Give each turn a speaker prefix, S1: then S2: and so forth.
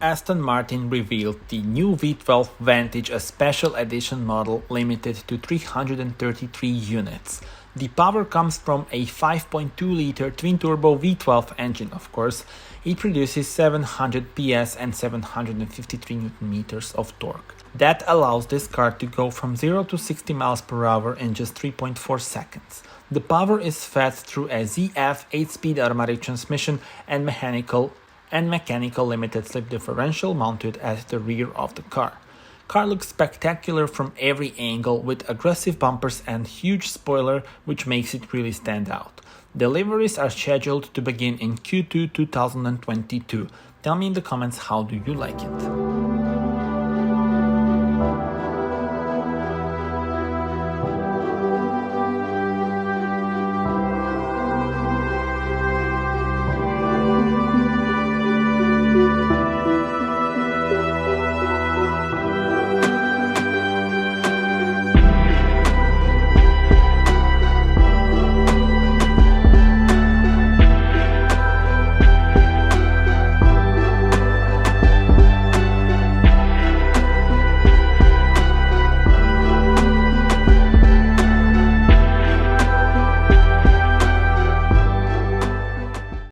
S1: Aston Martin revealed the new V12 Vantage, a special edition model limited to 333 units. The power comes from a 5.2-liter Twin Turbo V12 engine, of course. It produces 700 PS and 753 Nm of torque. That allows this car to go from 0 to 60 miles per hour in just 3.4 seconds. The power is fed through a ZF 8-speed automatic transmission and mechanical limited slip differential mounted at the rear of the car. Car looks spectacular from every angle with aggressive bumpers and huge spoiler, which makes it really stand out. Deliveries are scheduled to begin in Q2 2022. Tell me in the comments, how do you like it?